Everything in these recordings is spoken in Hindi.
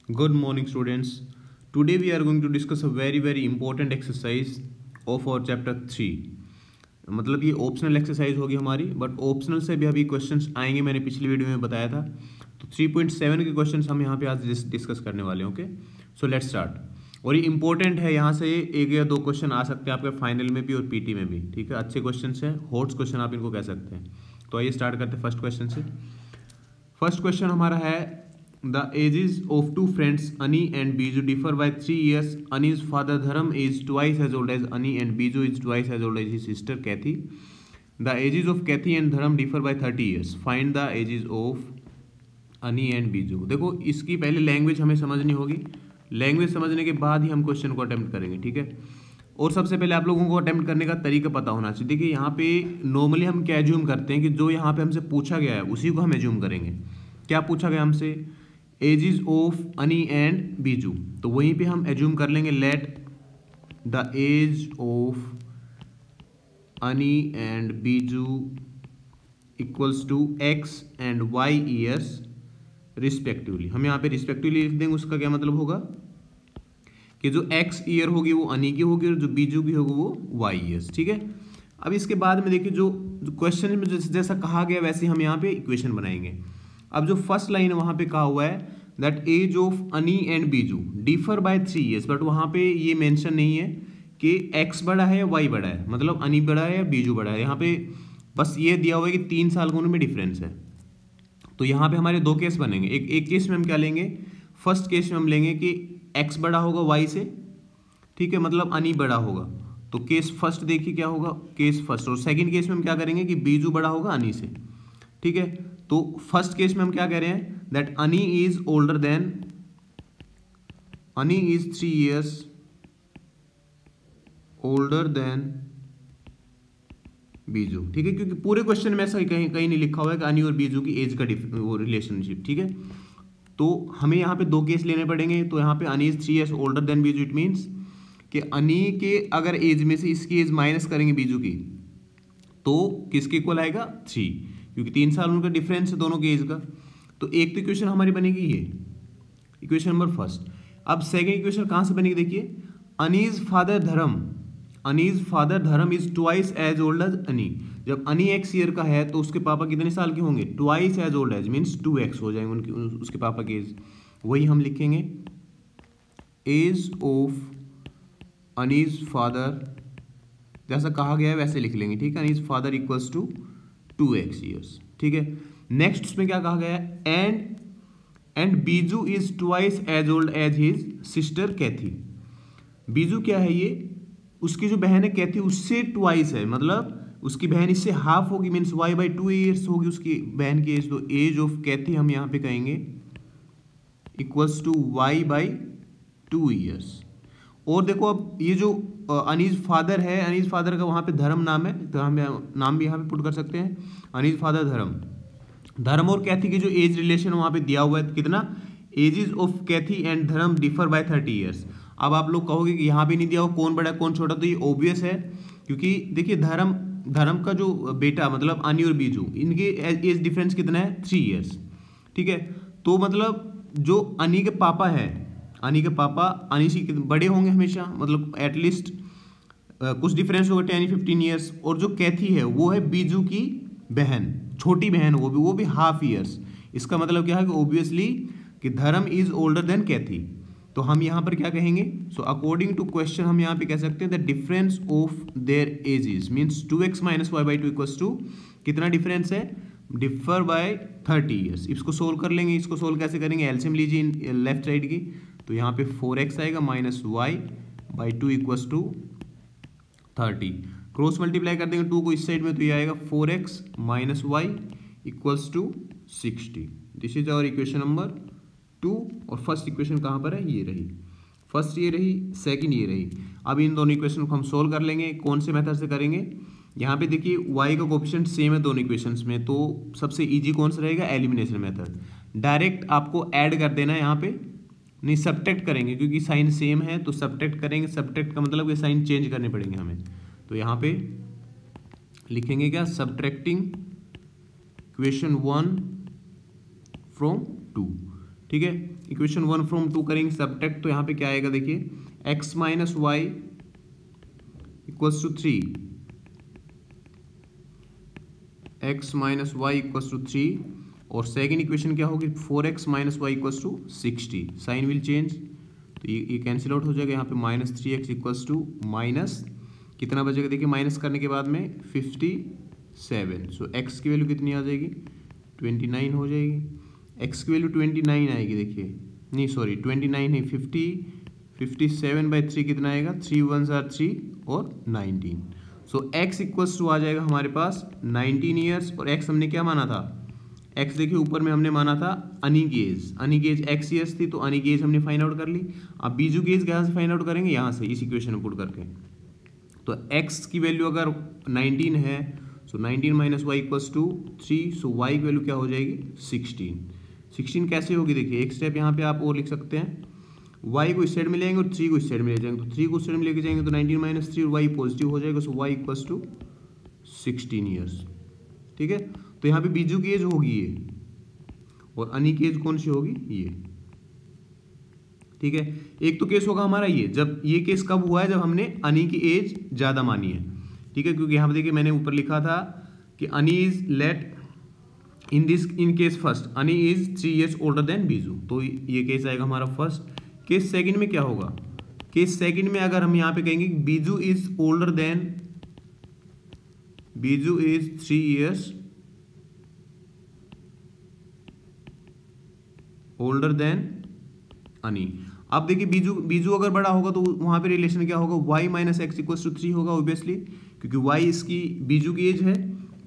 Good morning, students. Today we are going to discuss a very important exercise of our chapter 3. मतलब ये ऑप्शनल एक्सरसाइज होगी हमारी, बट ऑप्शनल से भी अभी क्वेश्चंस आएंगे, मैंने पिछली वीडियो में बताया था। तो 3.7 के क्वेश्चंस हम यहाँ पे आज डिस्कस करने वाले हैं। Okay, so let's start. और ये इंपॉर्टेंट है, यहाँ से एक या दो क्वेश्चन आ सकते हैं आपके फाइनल में भी और पीटी में भी। ठीक है, अच्छे क्वेश्चन हैं, हॉट क्वेश्चन आप इनको कह सकते हैं। तो आइए स्टार्ट करते हैं फर्स्ट क्वेश्चन से। फर्स्ट क्वेश्चन हमारा है, The ages of two friends Ani and Biju differ by 3 years. Ani's father Dharam is twice as old as Ani and Biju is twice as old as his sister Kathy. The ages of Kathy and Dharam differ by 30 years. Find the ages of Ani and Biju. देखो, इसकी पहले लैंग्वेज हमें समझनी होगी। लैंग्वेज समझने के बाद ही हम क्वेश्चन को अटेम्प्ट करेंगे। ठीक है, और सबसे पहले आप लोगों को अटेम्प्ट करने का तरीका पता होना चाहिए। देखिए, यहाँ पे नॉर्मली हम क्या एज्यूम करते हैं कि जो यहाँ पे हमसे पूछा गया है उसी को हम एज्यूम करेंगे। क्या पूछा गया हमसे? Ages of Ani and Biju, तो वहीं पे हम एज्यूम कर लेंगे let the age of Ani and Biju equals to x and y years respectively. हम यहाँ पे रिस्पेक्टिवली लिख देंगे। उसका क्या मतलब होगा कि जो एक्स ईयर होगी वो अनी की होगी और जो बीजू की होगी वो वाई ईयर्स। ठीक है, अब इसके बाद में देखिए, जो क्वेश्चन में जैसा कहा गया वैसे हम यहाँ पे इक्वेशन बनाएंगे। अब जो फर्स्ट लाइन है वहां पे कहा हुआ है that as of Ani and Biju differ by 3 years, but वहां पे ये मेंशन नहीं है कि एक्स बड़ा है या वाई बड़ा है, मतलब अनी बड़ा है या बीजू बड़ा है। यहाँ पे बस ये दिया हुआ है कि 3 साल का उनमें डिफरेंस है। तो यहाँ पे हमारे दो केस बनेंगे। एक केस में हम क्या लेंगे, फर्स्ट केस में हम लेंगे कि एक्स बड़ा होगा वाई से। ठीक है, मतलब अनी बड़ा होगा। तो केस फर्स्ट देखिए क्या होगा, केस फर्स्ट। और सेकेंड केस में हम क्या करेंगे कि बीजू बड़ा होगा अनी से। ठीक है, तो फर्स्ट केस में हम क्या कह रहे हैं दैट अनी इज ओल्डर देन, अनी is 3 years older than Biju. ठीक है, क्योंकि पूरे क्वेश्चन में ऐसा कहीं नहीं लिखा हुआ है कि अनी और बीजू की एज का वो रिलेशनशिप। ठीक है, तो हमें यहाँ पे दो केस लेने पड़ेंगे। तो यहाँ पे अनी is 3 years older than Biju, it means कि अनी के अगर एज में से इसकी एज माइनस करेंगे बीजू की, तो किसके इक्वल आएगा 3, क्योंकि 3 साल उनका डिफरेंस है दोनों के एज का। तो एक तो इक्वेशन हमारी बनेगी ये, इक्वेशन नंबर फर्स्ट। अब सेकंड इक्वेशन कहाँ से बनेगी, देखिए, Ani's father Dharam, Ani's father Dharam is twice as old as Ani. जब अनी एक्स ईयर का है तो उसके पापा कितने साल के होंगे, twice as old as means 2x हो जाएंगे उनके उसके पापा की एज। वही हम लिखेंगे एज ऑफ अनीज फादर, जैसा कहा गया है वैसे लिख लेंगे। ठीक है, Annie's father equals to 2x years। ठीक है, नेक्स्ट उसमें क्या कहा गया है, and Biju is twice as old as his sister Kathy. Biju क्या है, ये उसकी जो बहन है कैथी उससे ट्वाइस है, मतलब उसकी बहन इससे हाफ होगी, मीन्स y by 2 years होगी उसकी बहन की एज। तो एज ऑफ कैथी हम यहाँ पे कहेंगे equals to y by 2 years। और देखो, अब ये जो अनीज फादर है, अनीज फादर का वहाँ पे धर्म नाम है, तो हम नाम भी यहाँ पे पुट कर सकते हैं, अनीज फादर धर्म। धर्म और कैथी की जो एज रिलेशन वहाँ पे दिया हुआ है कितना, एजेस ऑफ कैथी एंड धर्म डिफर बाय 30 years। अब आप लोग कहोगे कि यहाँ भी नहीं दिया हुआ कौन बड़ा कौन छोटा, तो ये ऑब्वियस है, क्योंकि देखिए धर्म का जो बेटा मतलब अनी और बीजू, इनके एज डिफरेंस कितना है 3 years। ठीक है, तो मतलब जो अनी के पापा है, अनी के पापा अनी से बड़े होंगे हमेशा, मतलब एटलीस्ट कुछ डिफरेंस होगा 10-15 years। और जो कैथी है वो है बीजू की बहन, छोटी बहन, वो भी हाफ ईयर्स। इसका मतलब क्या है कि ऑब्वियसली कि धर्म इज ओल्डर देन कैथी। तो हम यहाँ पर क्या कहेंगे, सो अकॉर्डिंग टू क्वेश्चन हम यहाँ पे कह सकते हैं the difference of their ages means 2x minus y by 2 equals to कितना डिफरेंस है, डिफर बाय 30 years। इसको सोल्व कर लेंगे। इसको सोल्व कैसे करेंगे, एलसीएम लीजिए लेफ्ट साइड की, तो यहाँ पे 4x आएगा minus y by 2 equals to 30। Cross multiply कर देंगे 2 को इस साइड में, तो ये आएगा 4x minus y equals to 60। This is our equation number 2। और फर्स्ट इक्वेशन कहाँ पर है, ये रही फर्स्ट, ये रही सेकंड, ये रही। अब इन दोनों इक्वेशन को हम सोल्व कर लेंगे। कौन से मेथड से करेंगे, यहाँ पे देखिए y का कोफिशिएंट सेम है दोनों इक्वेशंस में, तो सबसे इजी कौन सा रहेगा, एलिमिनेशन मेथड। डायरेक्ट आपको ऐड कर देना है, यहाँ पे नहीं सब्ट्रैक्ट करेंगे क्योंकि साइन सेम है, तो सब्ट्रैक्ट करेंगे। सब्ट्रैक्ट का मतलब कि साइन चेंज करने पड़ेंगे हमें। तो यहाँ पे लिखेंगे क्या, सब्ट्रैक्टिंग इक्वेशन 1 फ्रॉम 2। ठीक है। इक्वेशन 1 फ्रॉम 2 करेंगे सबट्रैक्ट, तो यहाँ पे क्या आएगा देखिए, x minus y equals to 3, x minus y equals to 3, और सेकेंड इक्वेशन क्या होगी 4x minus y equals to 60, sign will change, तो ये कैंसिल आउट हो जाएगा, यहाँ पे minus 3x equals to minus कितना बचेगा देखिए, माइनस करने के बाद में 57, सो x की वैल्यू कितनी आ जाएगी 29 हो जाएगी, x की वैल्यू 29 आएगी देखिए, नहीं सॉरी 29 नहीं 57/3 कितना आएगा, 3 1s are 3 और 19, सो x इक्वल्स टू आ जाएगा हमारे पास 19 ईयर्स, और x हमने क्या माना था, x देखिए ऊपर में हमने माना था अनी की एज x ईयर्स थी, तो अनी की एज हमने फाइंड आउट कर ली। अब बीजू की एज कहाँ से फाइंड आउट करेंगे, यहाँ से इस इक्वेशन में पुट करके, तो x की वैल्यू अगर 19 है, so 19 minus y equals to 3, so y की वैल्यू क्या हो जाएगी 16 कैसे होगी देखिए, एक स्टेप यहाँ पे आप और लिख सकते हैं, y को इस साइड में ले जाएंगे और 3 को इस साइड में ले जाएंगे, तो 3 को इस साइड में लेके जाएंगे तो 19 माइनस 3 और y पॉजिटिव हो जाएगा, सो y इक्वल्स टू 16 ईयर्स, ठीक है। तो यहाँ पे बीजू की एज होगी ये, और अनी की एज कौन सी होगी ये, ठीक है। एक तो केस होगा हमारा ये, जब ये केस कब हुआ है, जब हमने अनी की एज ज्यादा मानी है, ठीक है, क्योंकि यहाँ पे देखिए मैंने ऊपर लिखा था कि Annie is let in case first Annie is 3 years older than Biju, तो ये केस आएगा हमारा फर्स्ट। केस सेकंड में क्या होगा, केस सेकंड में अगर हम यहाँ पे कहेंगे कि Biju is older than, Biju is 3 years older then अनी। अब देखिए बीजू अगर बड़ा होगा तो वहां पे रिलेशन क्या होगा, y minus x equals to 3 होगा ऑब्वियसली, क्योंकि y इसकी बीजू की एज है,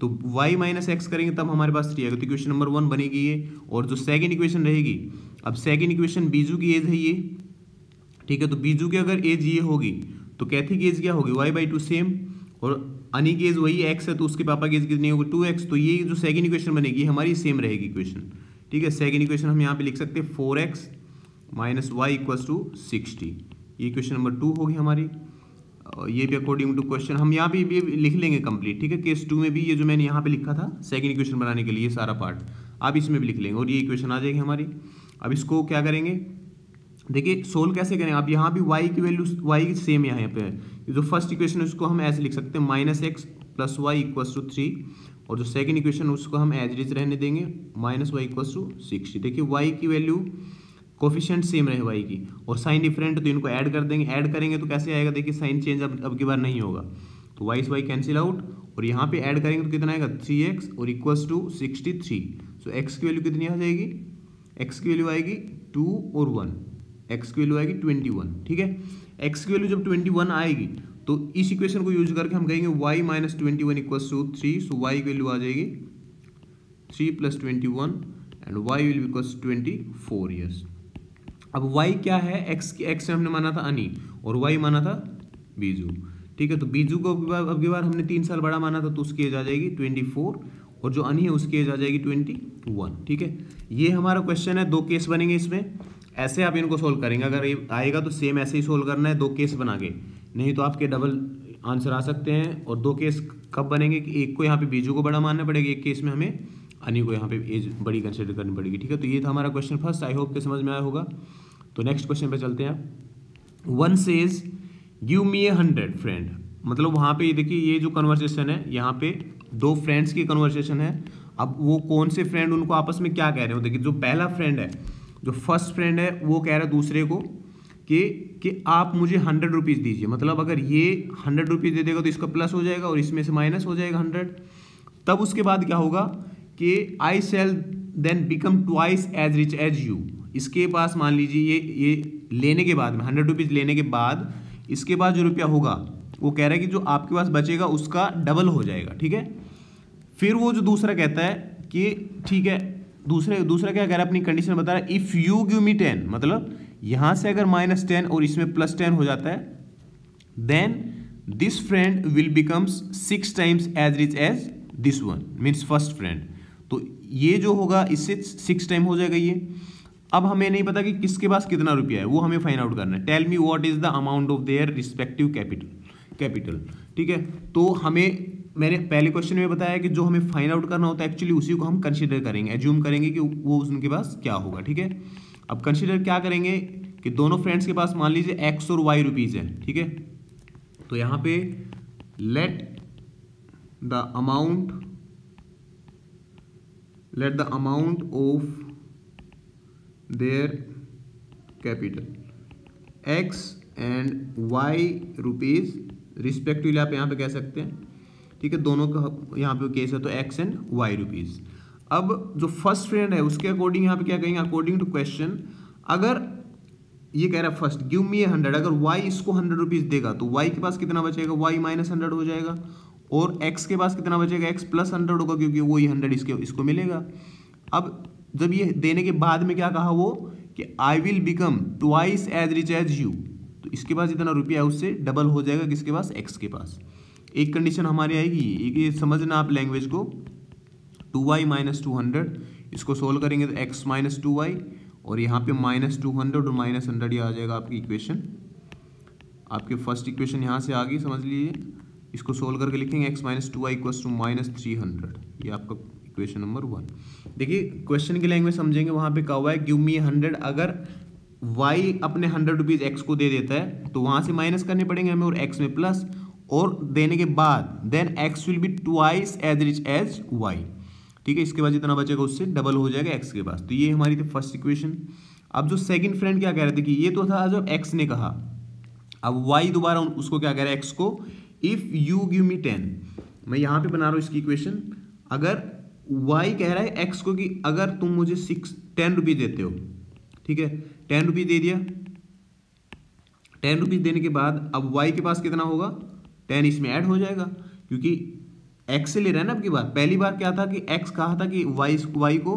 तो y माइनस एक्स करेंगे तब हमारे पास 3 आएगा, तो इक्वेशन नंबर 1 बनेगी ये। और जो सेकंड इक्वेशन रहेगी, अब सेकंड इक्वेशन बीजू की एज है ये, ठीक है, तो बीजू की अगर एज ये होगी तो कैथी की एज क्या होगी y/2 सेम, और अनी की एज वही x है, तो उसके पापा की एज कितनी होगी 2x, तो ये जो सेकंड इक्वेशन बनेगी हमारी सेम रहेगी इक्वेशन, ठीक है। सेकंड इक्वेशन हम यहाँ पे लिख सकते हैं 4x minus y equals to 60, ये इक्वेशन नंबर 2 होगी हमारी, ये भी अकॉर्डिंग टू क्वेश्चन हम यहाँ पे भी लिख लेंगे कंप्लीट, ठीक है। केस 2 में भी ये जो मैंने यहाँ पे लिखा था सेकंड इक्वेशन बनाने के लिए ये सारा पार्ट आप इसमें भी लिख लेंगे, और ये इक्वेशन आ जाएगी हमारी। अब इसको क्या करेंगे देखिए, सोल्व कैसे करें, अब यहाँ भी y की वैल्यू y सेम यहाँ पे है, जो फर्स्ट इक्वेशन है उसको हम ऐसे लिख सकते हैं -x plus y equals to 3, और जो सेकंड इक्वेशन उसको हम एज इट इज रहने देंगे -y इक्वल्स टू 60। देखिए y की वैल्यू कोफिशिएंट सेम रहे y की, और साइन डिफरेंट, तो इनको ऐड कर देंगे, ऐड करेंगे तो कैसे आएगा देखिए, साइन चेंज अब की बार नहीं होगा, तो y से y कैंसिल आउट, और यहाँ पे ऐड करेंगे तो कितना आएगा 3x और इक्वल्स टू 63, सो x की वैल्यू कितनी आ जाएगी, x की वैल्यू आएगी 2 और 1, x की वैल्यू आएगी 21, ठीक है। x की वैल्यू जब 21 आएगी तो इस इक्वेशन को यूज करके हम कहेंगे y minus 21 equals to 3, so y की वैल्यू आ जाएगी 3 + 21 and y will equals 24 years. अब y क्या है, x से हमने माना था अनी और y माना था बीजू, ठीक है। तो बीजू को अब की बार हमने 3 साल बड़ा माना था, तो उसकी एज आ जाएगी 24, और जो अनी है उसकी एज आ जाएगी 21, ठीक है। ये हमारा क्वेश्चन है, 2 केस बनेंगे इसमें, ऐसे आप इनको सोल्व करेंगे, अगर ये आएगा तो सेम ऐसे ही सोल्व करना है 2 केस बना के, नहीं तो आपके डबल आंसर आ सकते हैं। और 2 केस कब बनेंगे कि एक को यहाँ पे बीजू को बड़ा मानना पड़ेगा, एक केस में हमें अनी को यहाँ पे एज बड़ी कंसिडर करनी पड़ेगी, ठीक है। तो ये था हमारा क्वेश्चन फर्स्ट, आई होप के समझ में आया होगा। तो नेक्स्ट क्वेश्चन पे चलते हैं। 1 सेज गिव मी 100 फ्रेंड, मतलब वहाँ पे देखिए ये जो कन्वर्सेशन है, यहाँ पे 2 फ्रेंड्स की कन्वर्सेशन है। अब वो कौन से फ्रेंड उनको आपस में क्या कह रहे हो, देखिए जो पहला फ्रेंड है, जो फर्स्ट फ्रेंड है, वो कह रहा है दूसरे को कि आप मुझे 100 रुपीज़ दीजिए, मतलब अगर ये 100 रुपीज़ दे देगा तो इसका प्लस हो जाएगा और इसमें से माइनस हो जाएगा 100। तब उसके बाद क्या होगा कि I shall then become twice as rich as you. इसके पास मान लीजिए ये लेने के बाद में 100 रुपीज़ लेने के बाद इसके बाद जो रुपया होगा वो कह रहा है कि जो आपके पास बचेगा उसका डबल हो जाएगा, ठीक है। फिर वो जो दूसरा कहता है कि ठीक है, दूसरा क्या कह रहा है, अपनी कंडीशन बता रहा है, इफ़ यू गिव मी 10, मतलब यहाँ से अगर -10 और इसमें +10 हो जाता है, then this friend will becomes 6 times as rich as this one, means first friend. तो ये जो होगा इससे 6 टाइम हो जाएगा ये। अब हमें नहीं पता कि किसके पास कितना रुपया है, वो हमें फाइंड आउट करना है। Tell me what is the amount of their respective capital, ठीक है। तो हमें, मैंने पहले क्वेश्चन में बताया कि जो हमें फाइंड आउट करना होता है एक्चुअली उसी को हम कंसीडर करेंगे, एज्यूम करेंगे कि वो उनके पास क्या होगा, ठीक है। अब कंसिडर क्या करेंगे कि दोनों फ्रेंड्स के पास मान लीजिए एक्स और वाई रुपीज़ है, ठीक है। तो यहाँ पे let the amount of their capital x and y rupees respectively आप यहाँ पे कह सकते हैं, ठीक है। दोनों का यहाँ पे केस है तो एक्स एंड वाई रुपीज़। अब जो फर्स्ट फ्रेंड है उसके अकॉर्डिंग यहाँ पे क्या कहेंगे, अकॉर्डिंग टू क्वेश्चन, अगर ये कह रहा है फर्स्ट गिव मी 100, अगर y इसको 100 रुपीज़ देगा तो y के पास कितना बचेगा, y माइनस 100 हो जाएगा, और x के पास कितना बचेगा, x प्लस 100 होगा, क्योंकि वही 100 इसको मिलेगा। अब जब ये देने के बाद में क्या कहा वो कि I will become twice as rich as you, तो इसके पास जितना रुपया है उससे डबल हो जाएगा किसके पास, x के पास। एक कंडीशन हमारी आएगी, एक ये समझना आप लैंग्वेज को, 2y माइनस 200, इसको सोल्व करेंगे तो x माइनस 2y, और यहाँ पे माइनस 200 और माइनस 100 ये आ जाएगा आपकी इक्वेशन, आपके फर्स्ट इक्वेशन यहाँ से आ गई, समझ लीजिए। इसको सोल्व करके लिखेंगे x minus 2y equals to minus 300, ये आपका इक्वेशन नंबर 1। देखिए क्वेश्चन की लैंग्वेज समझेंगे, वहाँ पे कहा हुआ है गिव मी 100, अगर y अपने 100 रुपीज़ x को दे देता है तो वहाँ से माइनस करने पड़ेंगे हमें, और x में प्लस, और देने के बाद then x will be twice as rich as y, ठीक है। इसके बाद जितना बचेगा उससे डबल हो जाएगा x के पास। तो ये हमारी थी फर्स्ट इक्वेशन। अब जो सेकंड फ्रेंड क्या कह रहे थे कि ये तो था जब x ने कहा, अब y दोबारा उसको क्या कह रहा है, x को, इफ़ यू गिव मी 10, मैं यहाँ पे बना रहा हूँ इसकी इक्वेशन, अगर y कह रहा है x को कि अगर तुम मुझे 10 रुपीज़ देते हो, ठीक है, 10 रुपीज़ दे दिया, 10 रुपीज़ देने के बाद अब y के पास कितना होगा, 10 इसमें ऐड हो जाएगा, क्योंकि x से ले रहा है ना। अब की बार, पहली बार क्या था कि x कहा था कि y को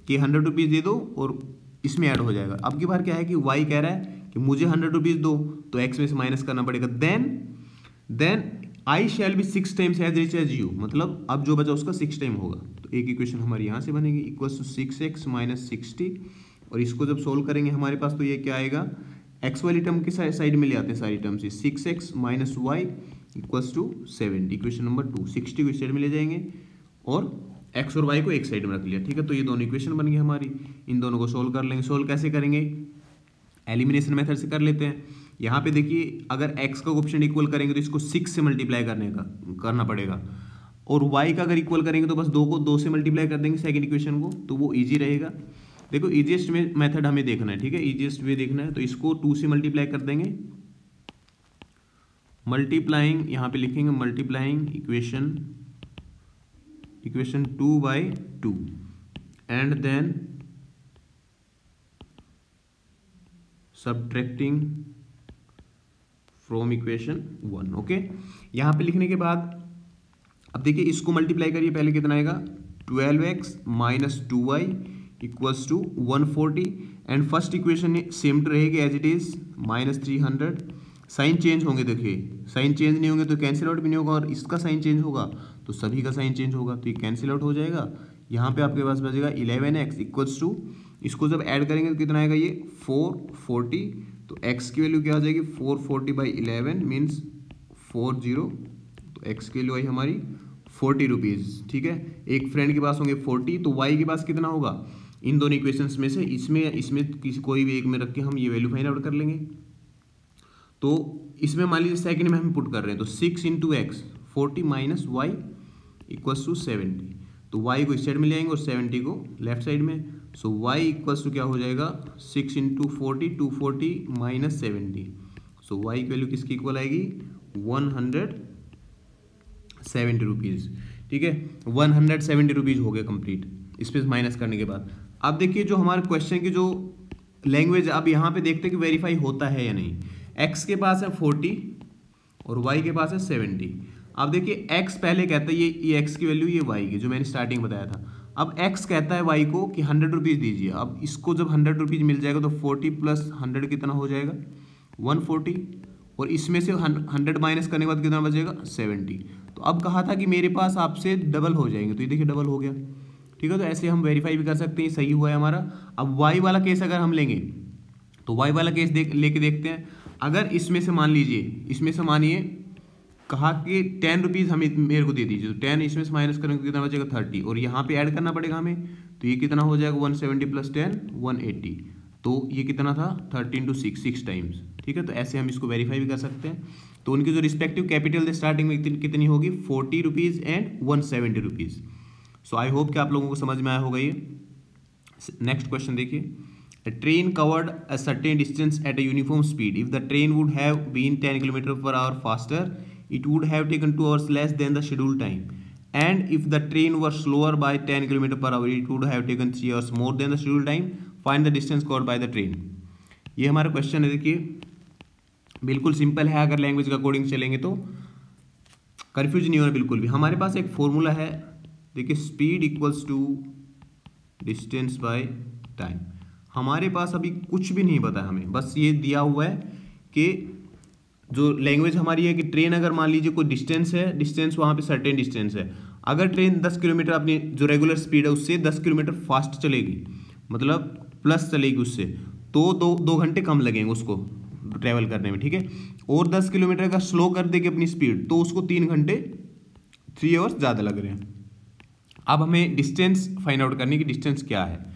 कि 100 रुपीज़ दे दो और इसमें ऐड हो जाएगा। अब की बार क्या है कि y कह रहा है कि मुझे 100 रुपीज़ दो, तो x में से माइनस करना पड़ेगा। Then I shall be 6 times as rich as you, मतलब अब जो बचा उसका 6 टाइम होगा। तो एक इक्वेशन हमारी यहाँ से बनेगी इक्वल्स टू 6x माइनस 60, और इसको जब सोल्व करेंगे हमारे पास तो ये क्या आएगा, x वाली टर्म के साइड में ले आते हैं सारी terms, 6x minus y equals to 70, equation number 2। 60 को इस साइड में ले जाएंगे और x और y को एक साइड में रख लिया, ठीक है। तो ये दोनों इक्वेशन बन गई हमारी, इन दोनों को सोल्व कर लेंगे। सोल्व कैसे करेंगे, एलिमिनेशन मेथड से कर लेते हैं। यहाँ पे देखिए अगर x का ऑप्शन इक्वल करेंगे तो इसको 6 से मल्टीप्लाई करना पड़ेगा, और y का अगर इक्वल करेंगे तो बस 2 को 2 से मल्टीप्लाई कर देंगे सेकेंड इक्वेशन को, तो वो ईजी रहेगा। देखो ईजिएस्ट में मेथड हमें देखना है, ठीक है, ईजिएस्ट वे देखना है, तो इसको 2 से मल्टीप्लाई कर देंगे, मल्टीप्लाइंग, यहाँ पे लिखेंगे multiplying equation 2/2 and then subtracting from equation 1। Okay, यहाँ पे लिखने के बाद अब देखिए इसको मल्टीप्लाई करिए, पहले कितना आएगा, 12x minus 2y equals to 140, and first equation same रहेगी as it is minus 300। Sign change होंगे, देखिए साइन चेंज नहीं होंगे तो कैंसिल आउट भी नहीं होगा, और इसका साइन चेंज होगा तो सभी का साइन चेंज होगा, तो ये कैंसिल आउट हो जाएगा। यहाँ पे आपके पास बचेगा 11x इक्वल्स टू, इसको जब ऐड करेंगे तो कितना आएगा, ये 440, तो x की वैल्यू क्या आ जाएगी, 440/11 मीन्स 40, तो x की वैल्यू आई हमारी 40 रुपीज़, ठीक है। एक फ्रेंड के पास होंगे 40, तो y के पास कितना होगा, इन दोनों इक्वेशंस में से इसमें किसी कोई भी एक में रख के हम ये वैल्यू फाइंड आउट कर लेंगे। तो इसमें मान लीजिए सेकंड में हम पुट कर रहे हैं, तो 6 into x 40 minus y equals to 70, तो y को इस साइड में ले आएंगे और 70 को लेफ्ट साइड में, सो y इक्वल्स टू क्या हो जाएगा, 6 इंटू 40 240 माइनस 70, सो y की वैल्यू किसकी इक्वल आएगी, 170 रुपीज़, ठीक है। 170 रुपीज़ हो गया कंप्लीट इस पे माइनस करने के बाद। अब देखिए जो हमारे क्वेश्चन की जो लैंग्वेज, अब यहाँ पे देखते हैं कि वेरीफाई होता है या नहीं। x के पास है 40 और y के पास है 70। अब देखिए x पहले कहता है ये x की वैल्यू, ये y की जो मैंने स्टार्टिंग बताया था। अब x कहता है y को कि 100 रुपीज़ दीजिए। अब इसको जब 100 रुपीज़ मिल जाएगा तो 40 प्लस 100 कितना हो जाएगा, 140, और इसमें से 100 माइनस करने के बाद कितना बचेगा, 70। तो अब कहा था कि मेरे पास आपसे डबल हो जाएंगे, तो ये देखिए डबल हो गया, ठीक है। तो ऐसे हम वेरीफाई भी कर सकते हैं, सही हुआ है हमारा। अब y वाला केस अगर हम लेंगे तो y वाला केस लेके देखते हैं। अगर इसमें से मान लीजिए, इसमें से मानिए कहा कि 10 रुपीज़ हमें मेरे को दे दीजिए, तो 10 इसमें से माइनस करेंगे कितना बचेगा, 30, और यहाँ पे ऐड करना पड़ेगा हमें, तो ये कितना हो जाएगा, 170 प्लस 10 180। तो ये कितना था 13 to 6 टाइम्स, ठीक है। तो ऐसे हम इसको वेरीफाई भी कर सकते हैं। तो उनकी जो रिस्पेक्टिव कैपिटल थे स्टार्टिंग में कितनी होगी 40 rupees and 170 rupees. So I hope कि आप लोगों को समझ में आया होगा ये। नेक्स्ट क्वेश्चन देखिए, a train covered a certain distance at a uniform speed. If the train would have been 10 km/h faster, it would have taken 2 hours less than the scheduled time. And if the train were slower by 10 km/h, it would have taken 3 hours more than the scheduled time. Find the distance covered by the train. ये हमारा क्वेश्चन है। देखिए बिल्कुल सिंपल है, अगर लैंग्वेज के अकॉर्डिंग चलेंगे तो कन्फ्यूज नहीं होना बिल्कुल भी। हमारे पास एक फॉर्मूला है, देखिए speed equals to distance by time. हमारे पास अभी कुछ भी नहीं पता है हमें, बस ये दिया हुआ है कि जो लैंग्वेज हमारी है कि ट्रेन अगर मान लीजिए कोई डिस्टेंस है, डिस्टेंस वहाँ पे सर्टेन डिस्टेंस है, अगर ट्रेन 10 किलोमीटर अपनी जो रेगुलर स्पीड है उससे 10 किलोमीटर फास्ट चलेगी, मतलब प्लस चलेगी उससे, तो दो घंटे कम लगेंगे उसको ट्रैवल करने में, ठीक है। और 10 किलोमीटर का स्लो कर देगी अपनी स्पीड तो उसको 3 घंटे 3 आवर्स ज़्यादा लग रहे हैं। अब हमें डिस्टेंस फाइंड आउट करने की, डिस्टेंस क्या है,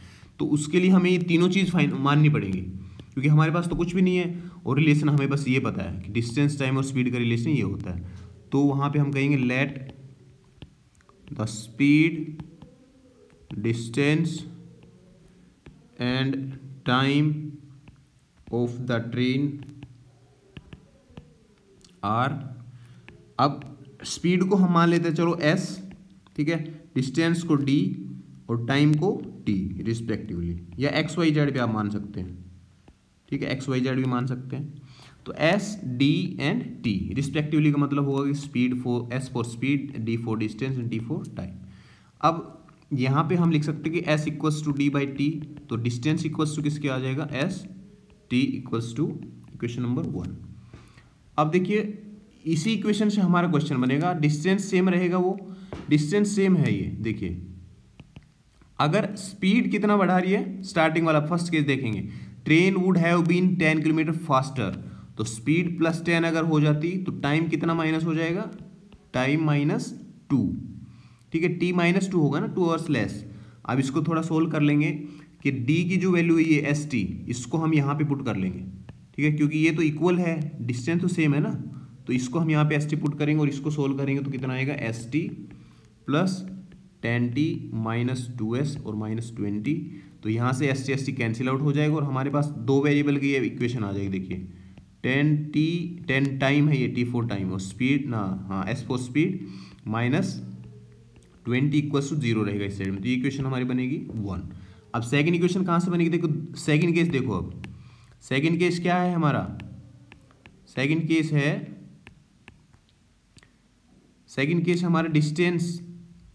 तो उसके लिए हमें ये तीनों चीज़ माननी पड़ेगी, क्योंकि हमारे पास तो कुछ भी नहीं है और रिलेशन हमें बस ये पता है कि डिस्टेंस टाइम और स्पीड का रिलेशन ये होता है। तो वहाँ पे हम कहेंगे let the speed distance and time of the train are. अब स्पीड को हम मान लेते हैं चलो s, ठीक है, डिस्टेंस को d और टाइम को t रिस्पेक्टिवली, या एक्स वाई जेड भी आप मान सकते हैं, ठीक है, एक्स वाई जेड भी मान सकते हैं। तो s d and t respectively का मतलब होगा कि speed for s for speed, d for distance and t for time. अब यहाँ पे हम लिख सकते हैं कि s equals to d by T, तो डिस्टेंस इक्वल्स टू किसके आ जाएगा s t equals to equation number 1। अब देखिए इसी इक्वेशन से हमारा क्वेश्चन बनेगा, डिस्टेंस सेम रहेगा, वो डिस्टेंस सेम है ये। देखिए अगर स्पीड कितना बढ़ा रही है, स्टार्टिंग वाला फर्स्ट केस देखेंगे, train would have been 10 kilometre faster, तो स्पीड प्लस 10 अगर हो जाती तो टाइम कितना माइनस हो जाएगा, टाइम -2, ठीक है, t -2 होगा ना, 2 आवर्स लेस। अब इसको थोड़ा सोल्व कर लेंगे कि d की जो वैल्यू है ये st, इसको हम यहाँ पे पुट कर लेंगे, ठीक है, क्योंकि ये तो इक्वल है, डिस्टेंस तो सेम है ना, तो इसको हम यहाँ पे st पुट करेंगे और इसको सोल्व करेंगे तो कितना आएगा st plus 10t minus 2s और माइनस 20। तो यहाँ से st कैंसिल आउट हो जाएगा और हमारे पास दो वेरिएबल की ये इक्वेशन आ जाएगी। देखिए 10 टाइम है ये, t फॉर टाइम और स्पीड ना, हाँ s for speed minus 20 equals to 0 रहेगा इस साइड में, तो ये इक्वेशन हमारी बनेगी 1। अब सेकंड इक्वेशन कहाँ से बनेगी, देखो सेकंड केस देखो। अब सेकंड केस क्या है हमारा, सेकंड केस हमारा डिस्टेंस।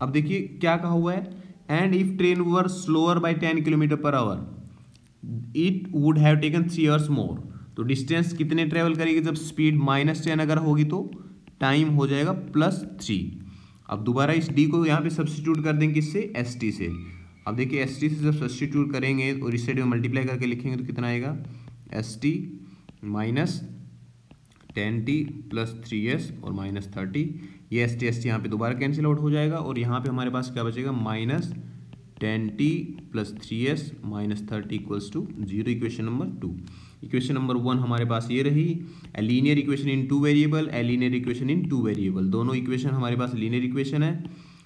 अब देखिए क्या कहा हुआ है, and if train were slower by 10 km/h it would have taken 3 hours more. तो डिस्टेंस कितने ट्रेवल करेगी, जब स्पीड -10 अगर होगी तो टाइम हो जाएगा +3। अब दोबारा इस d को यहाँ पे सब्स्टिट्यूट कर देंगे किससे, st से। अब देखिए st से जब सब्स्टिट्यूट करेंगे और इस साइड में मल्टीप्लाई करके लिखेंगे तो कितना आएगा, st minus 10t plus 3s और माइनस 30। ये st यहाँ पे दोबारा कैंसिल आउट हो जाएगा और यहाँ पे हमारे पास क्या बचेगा, -10t plus 3s minus 30 equals to 0। Equation number 2। Equation number 1 हमारे पास ये रही, a linear equation in 2 variable, a linear equation in 2 variable. दोनों इक्वेशन हमारे पास लीनियर इक्वेशन है,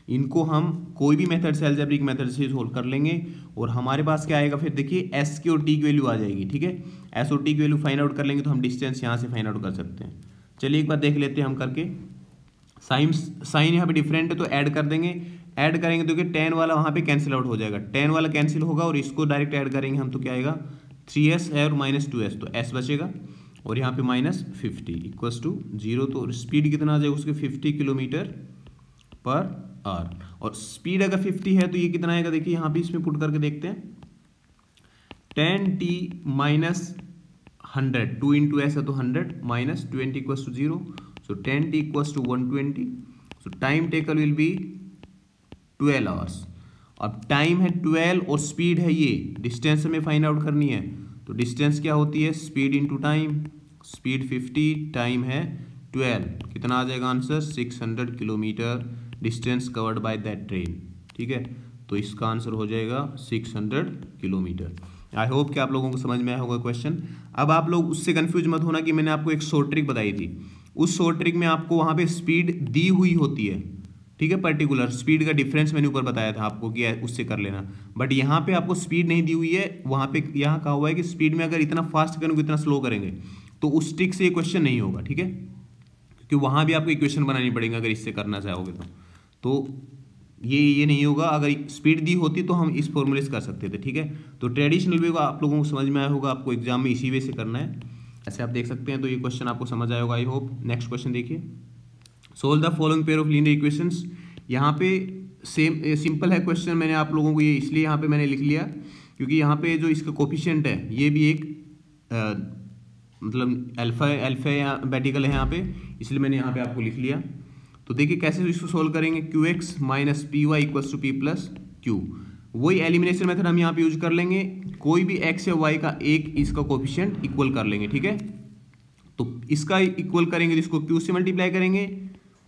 इनको हम कोई भी मेथड से, अलजेब्रिक मेथड से सोल्व कर लेंगे और हमारे पास क्या आएगा, फिर देखिए s की और t की वैल्यू आ जाएगी, ठीक है। s और t की वैल्यू फाइंड आउट कर लेंगे तो हम डिस्टेंस यहाँ से फाइंड आउट कर सकते हैं। चलिए एक बार देख लेते हैं हम करके। साइन यहाँ पे डिफरेंट है तो ऐड कर देंगे, ऐड करेंगे तो 10 वाला वहाँ पे कैंसिल आउट हो जाएगा, 10 वाला कैंसिल होगा और इसको डायरेक्ट ऐड करेंगे हम तो क्या आएगा, 3s है और -2s, तो s बचेगा और यहाँ पे -50 इक्वल्स टू 0। तो स्पीड कितना आ जाएगा उसके 50 km/h। और स्पीड अगर 50 है तो ये कितना आएगा, देखिए यहाँ पे इसमें पुट करके देखते हैं, 10t माइनस 100, 2 × s है तो 100 minus 20 equals to 0, so 10t equals to 120। So time taken will be 12 hours. अब टाइम है 12 और स्पीड है ये, डिस्टेंस हमें फाइंड आउट करनी है, तो डिस्टेंस क्या होती है, speed into time, speed 50, time है 12, कितना आ जाएगा answer, 600 kilometre distance covered by that train, ठीक है। तो इसका आंसर हो जाएगा 600 किलोमीटर। आई होप कि आप लोगों को समझ में आया होगा क्वेश्चन। अब आप लोग उससे कंफ्यूज मत होना कि मैंने आपको एक शॉर्ट ट्रिक बताई थी, उस शॉर्ट ट्रिक में आपको वहाँ पे स्पीड दी हुई होती है, ठीक है, पर्टिकुलर स्पीड का डिफरेंस मैंने ऊपर बताया था आपको कि उससे कर लेना, बट यहाँ पे आपको स्पीड नहीं दी हुई है, वहाँ पे यहाँ कहा हुआ है कि स्पीड में अगर इतना फास्ट करेंगे इतना स्लो करेंगे, तो उस ट्रिक से ये क्वेश्चन नहीं होगा, ठीक है, क्योंकि वहाँ भी आपको इक्वेशन बनानी पड़ेगी अगर इससे करना चाहोगे तो ये नहीं होगा। अगर स्पीड दी होती तो हम इस फॉर्मूले से कर सकते थे, ठीक है। तो ट्रेडिशनल वे को आप लोगों को समझ में आया होगा, आपको एग्जाम में इसी वे से करना है, ऐसे आप देख सकते हैं। तो ये क्वेश्चन आपको समझ आया होगा आई होप। नेक्स्ट क्वेश्चन देखिए, solve the following pair of linear equations. यहाँ पे सिंपल है क्वेश्चन, मैंने आप लोगों को ये इसलिए यहाँ पे मैंने लिख लिया क्योंकि यहाँ पे जो इसका कोफिशिएंट है ये भी एक मतलब अल्फा बेटिकल है यहाँ पे, इसलिए मैंने यहाँ पे आपको लिख लिया। तो देखिए कैसे इसको सोल्व करेंगे, q x minus p y equals to p plus q, वही एलिमिनेशन मेथड हम यहाँ पे यूज कर लेंगे, कोई भी एक्स या वाई का एक इसका कोफिशिएंट इक्वल कर लेंगे, ठीक है। तो इसका इक्वल करेंगे तो इसको क्यू से मल्टीप्लाई करेंगे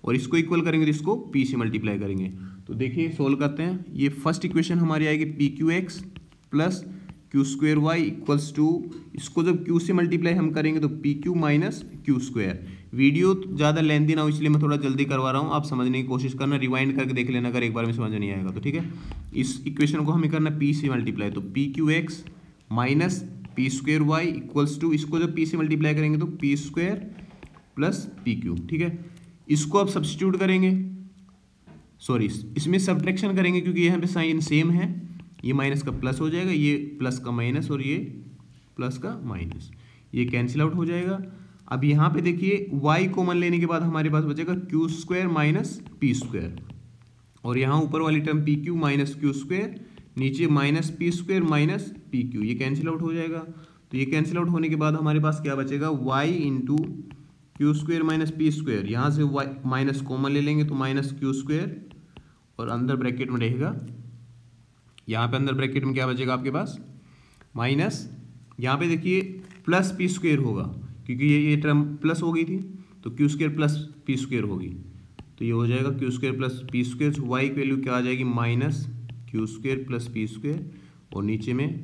और इसको इक्वल करेंगे तो इसको पी से मल्टीप्लाई करेंगे। तो देखिए सोल्व करते हैं, ये फर्स्ट इक्वेशन हमारी आएगी p q x plus q square y equals to, इसको जब क्यू से मल्टीप्लाई हम करेंगे तो p Q minus q square. Video ज़्यादा लेंथी ना हो इसलिए मैं थोड़ा जल्दी करवा रहा हूँ, आप समझने की कोशिश करना, रिवाइंड करके देख लेना अगर एक बार में समझ नहीं आएगा तो, ठीक है। इस इक्वेशन को हमें करना पी से मल्टीप्लाई, तो p q x minus p square y equals to, इसको जब पी से मल्टीप्लाई करेंगे तो p square plus p q, ठीक है। इसको अब सब्स्टिट्यूट करेंगे, सॉरी इसमें सब्ट्रैक्शन करेंगे क्योंकि यहाँ पे साइन सेम है, ये माइनस का प्लस हो जाएगा, ये प्लस का माइनस और ये प्लस का माइनस, ये कैंसिल आउट हो जाएगा। अब यहाँ पे देखिए y कॉमन लेने के बाद हमारे पास बचेगा Q square minus P square, और यहाँ ऊपर वाली term P Q minus Q square, नीचे minus P square minus P Q, ये कैंसिल आउट हो जाएगा। तो ये कैंसिल आउट होने के बाद हमारे पास क्या बचेगा, y into Q square minus P square, यहाँ से y माइनस कॉमन ले लेंगे तो माइनस क्यू स्क्वायर, और अंदर ब्रैकेट में रहेगा, यहाँ पे अंदर ब्रैकेट में क्या बचेगा आपके पास माइनस, यहाँ पे देखिए प्लस पी स्क्वायर होगा क्योंकि ये टर्म प्लस हो गई थी, तो q square plus p square होगी, तो ये हो जाएगा q square plus p square, y की वैल्यू क्या आ जाएगी minus Q square plus p square, और नीचे में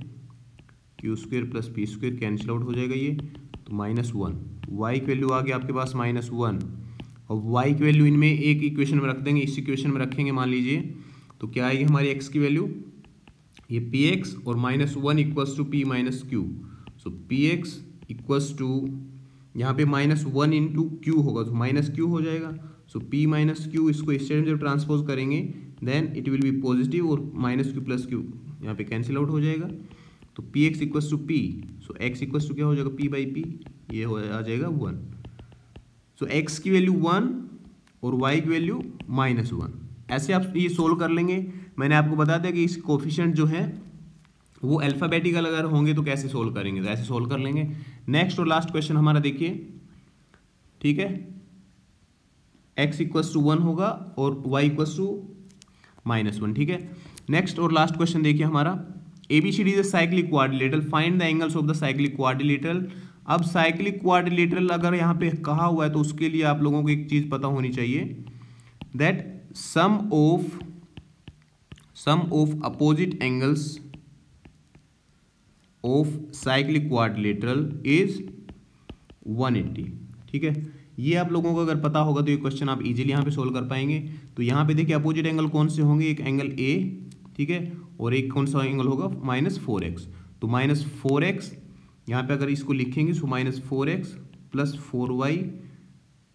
q square plus p square cancel out हो जाएगा ये, तो माइनस वन, वाई की वैल्यू आ गई आपके पास माइनस वन, और वाई की वैल्यू इनमें एक इक्वेशन में रख देंगे, इस इक्वेशन में रखेंगे मान लीजिए, तो क्या आएगी हमारी एक्स की वैल्यू, ये पी एक्स और minus one equals to p minus q, so p x equals to यहाँ पे माइनस वन इंटू क्यू होगा तो माइनस क्यू हो जाएगा, सो पी माइनस क्यू, इसको इस साइड में जब ट्रांसपोज करेंगे then it will be positive, और माइनस क्यू प्लस क्यू यहाँ पे कैंसिल आउट हो जाएगा, तो p x equals to p, so x equals to क्या हो जाएगा पी बाई पी, ये हो आ जाएगा वन, सो एक्स की वैल्यू वन और वाई की वैल्यू माइनस वन। ऐसे आप ये सोल्व कर लेंगे। मैंने आपको बता दिया कि इस कोफिशिएंट जो है वो अल्फ़ाबेटिकल अगर होंगे तो कैसे सोल्व करेंगे, तो ऐसे सोल्व कर लेंगे। नेक्स्ट और लास्ट क्वेश्चन हमारा देखिए, ठीक है, x इक्वल्स टू वन होगा और y equals to minus one, ठीक है। नेक्स्ट और लास्ट क्वेश्चन देखिए हमारा, ABCD is a cyclic quadrilateral, find the angles of the cyclic quadrilateral. अब साइक्लिक क्वाड्रिलेटरल अगर यहाँ पे कहा हुआ है तो उसके लिए आप लोगों को एक चीज पता होनी चाहिए, that sum of opposite angles of cyclic quadrilateral is 180, ठीक है। ये आप लोगों को अगर पता होगा तो ये क्वेश्चन आप इजीली यहाँ पे सोल्व कर पाएंगे। तो यहाँ पे देखिए अपोजिट एंगल कौन से होंगे, एक एंगल ए, ठीक है, और एक कौन सा एंगल होगा माइनस 4x, तो माइनस 4x यहाँ पे अगर इसको लिखेंगे तो minus 4x plus 4y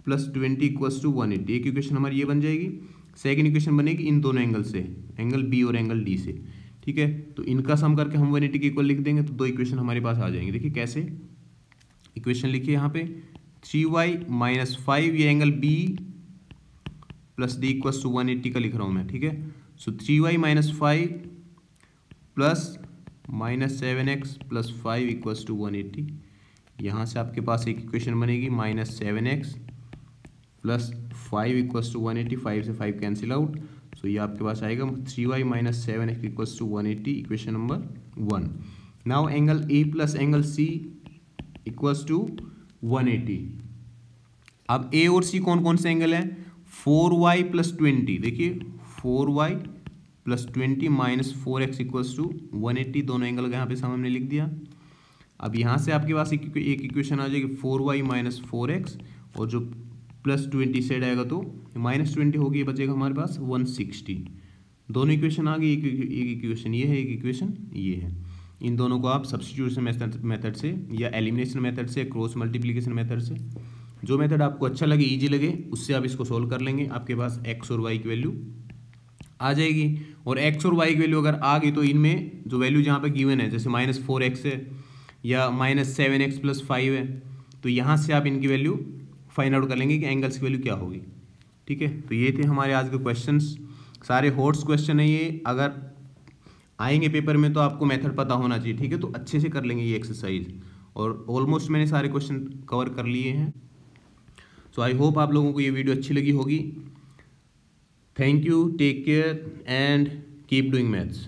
plus 20 equals to 180, एक इक्वेशन हमारी ये बन जाएगी। सेकेंड इक्वेशन बनेगी इन दोनों एंगल से, एंगल बी और एंगल डी से, ठीक है। तो इनका सम करके हम 180 के इक्वल लिख देंगे तो दो इक्वेशन हमारे पास आ जाएंगे। देखिए कैसे, इक्वेशन लिखिए यहाँ पे 3y माइनस 5, ये angle B plus D equals to 180 का लिख रहा हूँ मैं, ठीक है। So 3y minus 5 plus minus 7x plus 5 equals to 180, यहाँ से आपके पास एक इक्वेशन बनेगी minus 7x plus 5 equals to 180, 5 से 5 कैंसिल आउट, सो ये आपके पास आएगा 3y minus 7x equals to 180, equation number 1। Now angle A plus angle C equals to 180। अब ए और सी कौन कौन से एंगल हैं, 4y प्लस 20, देखिए 4y +20 minus 4x equals to 180, दोनों एंगल का यहाँ पे सम हमने लिख दिया। अब यहाँ से आपके पास एक इक्वेशन आ जाएगी 4y माइनस 4x, और जो +20 साइड आएगा तो -20 होगी, ये बचेगा हमारे पास 160। दोनों इक्वेशन आ गई, एक इक्वेशन ये है, एक इक्वेशन ये है। इन दोनों को आप सब्स्टिट्यूशन मेथड से या एलिमिनेशन मेथड से, क्रॉस मल्टीप्लिकेशन मेथड से, जो मेथड आपको अच्छा लगे, इजी लगे, उससे आप इसको सोल्व कर लेंगे। आपके पास x और y की वैल्यू आ जाएगी। और x और y की वैल्यू अगर आ गई तो इनमें जो वैल्यू जहाँ पे गिवन है, जैसे -4x है या -7x + 5 है, तो यहाँ से आप इनकी वैल्यू फाइंड आउट कर लेंगे कि एंगल्स की वैल्यू क्या होगी। ठीक है, तो ये थे हमारे आज के क्वेश्चंस, सारे हॉट्स क्वेश्चन है ये। अगर आएंगे पेपर में तो आपको मेथड पता होना चाहिए। ठीक है, तो अच्छे से कर लेंगे ये एक्सरसाइज, और ऑलमोस्ट मैंने सारे क्वेश्चन कवर कर लिए हैं। सो आई होप आप लोगों को ये वीडियो अच्छी लगी होगी। Thank you, take care and keep doing maths.